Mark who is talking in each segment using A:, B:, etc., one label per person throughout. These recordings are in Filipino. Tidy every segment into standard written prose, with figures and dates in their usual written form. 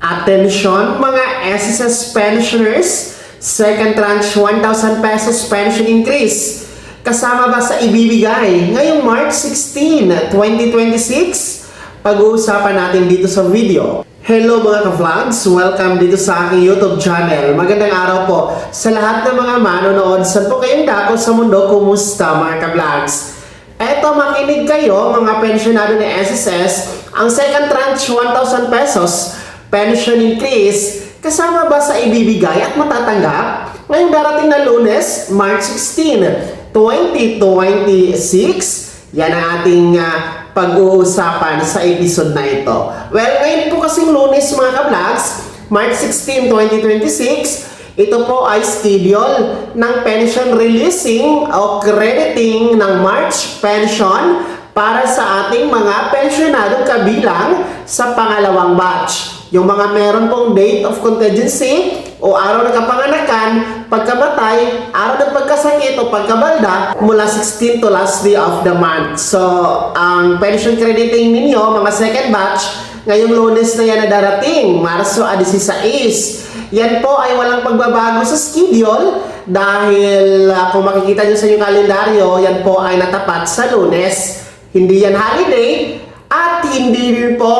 A: Attention mga SSS pensioners, second tranche 1,000 pesos pension increase. Kasama ba sa ibibigay ngayong March 16, 2026? Pag-uusapan natin dito sa video. Hello mga ka-vlogs! Welcome dito sa aking YouTube channel. Magandang araw po sa lahat ng mga manonood. Saan po kayong dako sa mundo? Kumusta mga ka-vlogs? Eto, makinig kayo mga pensionado ni SSS. Ang second tranche 1,000 pesos pension increase, kasama ba sa ibibigay at matatanggap ngayong darating na Lunes, March 16, 2026? Yan ang ating pag-uusapan sa episode na ito. Well, ngayon po kasing Lunes mga ka-vlogs, March 16, 2026, ito po ay schedule ng pension releasing o crediting ng March pension para sa ating mga pensionadong kabilang sa pangalawang batch. Yung mga meron pong date of contingency o araw ng kapanganakan, pagkamatay, araw ng pagkasakit o pagkabalda mula 16 to last day of the month. So, ang pension crediting ninyo, mga second batch, ngayong Lunes na yan na darating, Marso 16. Yan po ay walang pagbabago sa schedule dahil kung makikita nyo sa inyong kalendaryo, yan po ay natapat sa Lunes. Hindi yan holiday at hindi rin po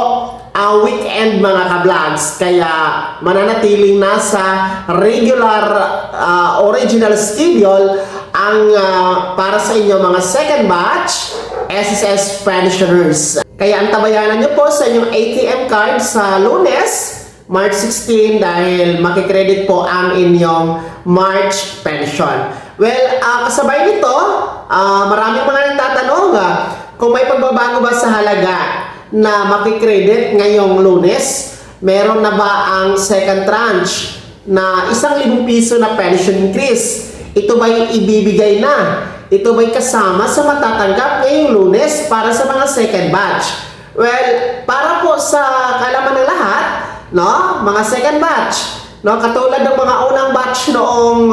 A: weekend mga ka-vlogs. Kaya mananatiling nasa regular original schedule ang para sa inyo mga second batch SSS pensioners. Kaya antabayanan nyo po sa inyong ATM card sa Lunes, March 16 dahil makikredit po ang inyong March pension. Well, kasabay nito, maraming mga nagtatanong kung may pagbabago ba sa halaga na makikredit ngayong Lunes. Meron na ba ang second tranche na 1,000 piso na pension increase? Ito ba'y ibibigay na? Ito ba'y kasama sa matatanggap ngayong Lunes para sa mga second batch? Well, para po sa kalaman ng lahat, no, mga second batch, no, katulad ng mga unang batch noong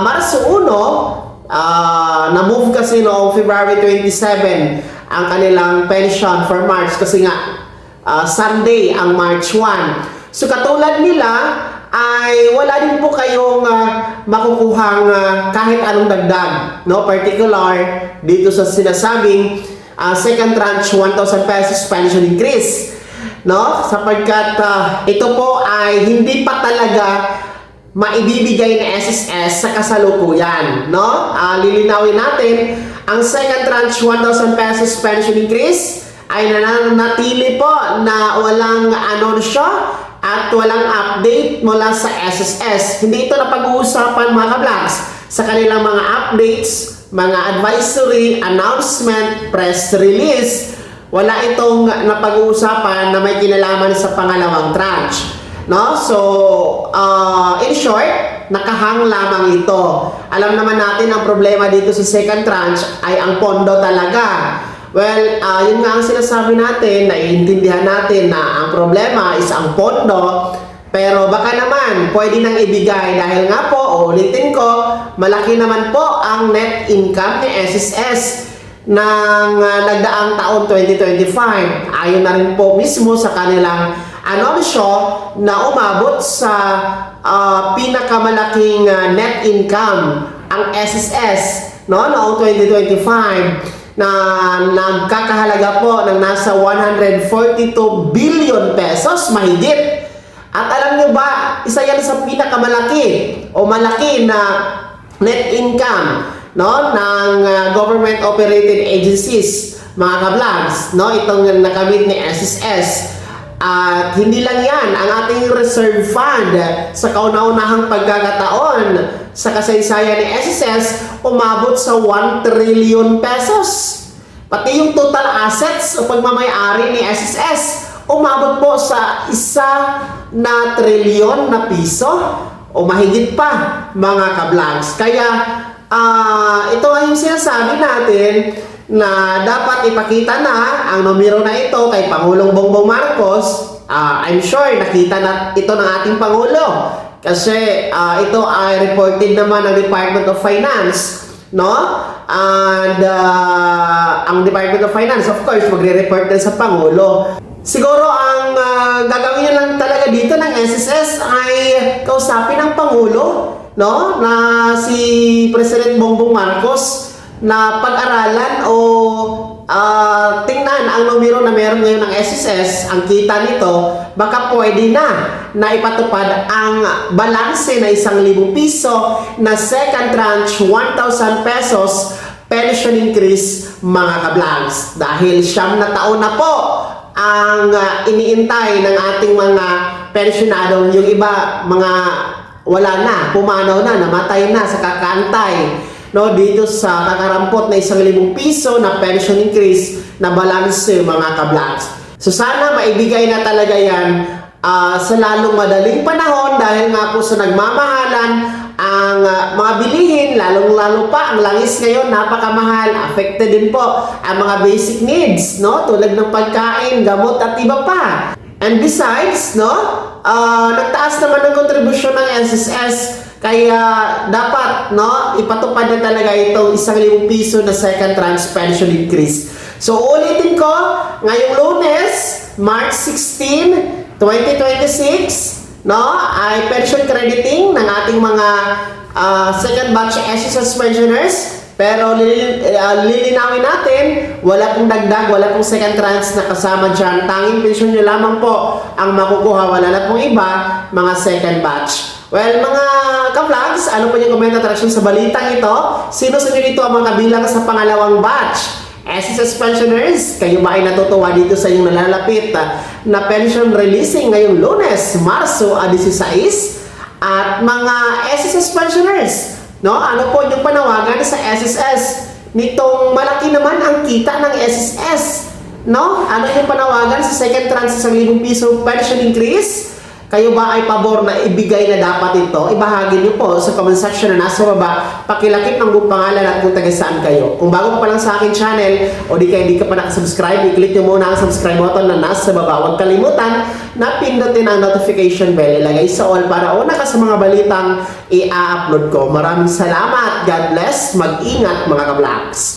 A: Marso 1, na-move kasi noong February 27 ang kanilang pension for March kasi nga Sunday ang March 1. So katulad nila ay wala din po kayong makukuhang kahit anong dagdag, no, particular dito sa sinasabing second tranche 1,000 pesos pension increase, no, sapagkat ito po ay hindi pa talaga maibibigay ng SSS sa kasalukuyan, no? Lilinawin natin, ang second tranche 1,000 pesos pension increase ay nananatili po na walang anunsyo at walang update mula sa SSS. Hindi ito na pag-uusapan mga ka-vlogs sa kanilang mga updates, mga advisory, announcement, press release. Wala itong napag-uusapan na may kinalaman sa pangalawang tranche. No? So, in short, nakahang lamang ito. Alam naman natin ang problema dito sa second tranche ay ang pondo talaga. Well, yun nga ang sinasabi natin, naiintindihan natin na ang problema is ang pondo, pero baka naman pwede nang ibigay dahil nga po, ulitin ko, malaki naman po ang net income ni SSS ng nagdaang taon 2025. Ayon na rin po mismo sa kanilang anunsyo na umabot sa pinakamalaking net income ang SSS, no, noong 2025 na nagkakahalaga po ng nasa 142 billion pesos mahigit. At alam nyo ba, isa yan sa pinakamalaki o malaki na net income, no, ng government operated agencies mga ka-vlogs, no, itong nakamit ni SSS. At hindi lang yan, ang ating reserve fund sa kauna-unahang pagkakataon sa kasaysayan ni SSS umabot sa 1 trillion pesos. Pati yung total assets o pagmamayari ni SSS umabot po sa 1 trilyon na piso o mahigit pa mga ka-vlogs. Kaya ito ay yung sinasabi natin na dapat ipakita na ang numero na ito kay Pangulong Bongbong Marcos. I'm sure nakita na ito ng ating Pangulo kasi ito ay reported naman ng Department of Finance, no? And ang Department of Finance, of course, magre-report din sa Pangulo. Siguro ang gagawin lang talaga dito ng SSS ay kausapin ng Pangulo, no? Na si President Bongbong Marcos na pag-aralan o tingnan ang numero na meron ngayon ng SSS, ang kita nito, baka pwede na ipatupad ang balanse na 1,000 piso na second tranche 1,000 pesos pension increase mga kablags. Dahil 9 na taon na po ang iniintay ng ating mga pensionado, yung iba mga wala na, pumanaw na, namatay na sa kakantay, no, dito sa kakarampot na 1,000 piso na pension increase na balanse mga kablags. So sana maibigay na talaga yan sa lalong madaling panahon dahil nga po sa nagmamahalan ang mga bilihin, lalong-lalo pa ang langis ngayon, napakamahal. Affected din po ang mga basic needs, no? Tulad ng pagkain, gamot at iba pa. And besides, no, nagtaas naman ng kontribusyon ng SSS, kaya dapat, no, ipatupad na talaga itong 1,000 piso na second tranche pension increase. So ulitin ko, ngayong Lunes, March 16, 2026, no, ay pension crediting ng ating mga second batch SSS pensioners. Pero lilinawin natin, wala pong dagdag, wala pong second tranche na kasama dyan. Tanging pension nyo lamang po ang makukuha, wala na pong iba, mga second batch. Well, mga ka-vlogs, ano po yung comment at reaction sa balitang ito? Sino sa inyo dito ang mga kabilang sa pangalawang batch SSS pensioners? Kayo ba ay natutuwa dito sa inyong nalalapit na pension releasing ngayong Lunes, Marso 16? At mga SSS pensioners, no? Ano po yung panawagan sa SSS? Nitong malaki naman ang kita ng SSS, no? Ano yung panawagan sa second tranche sa 1,000 piso pension increase? Kayo ba ay pabor na ibigay na dapat ito? Ibahagi niyo po sa comment section na nasa baba. Pakilakip ng buong pangalan at kung taga saan kayo. Kung bago ka pa lang sa akin channel o di ka pa nakasubscribe, i-click niyo muna ang subscribe button na nasa baba. Huwag kalimutan na pindutin ang notification bell. Ilagay sa all para una ka sa mga balitang i-upload ko. Maraming salamat. God bless. Mag-ingat mga ka-vlogs.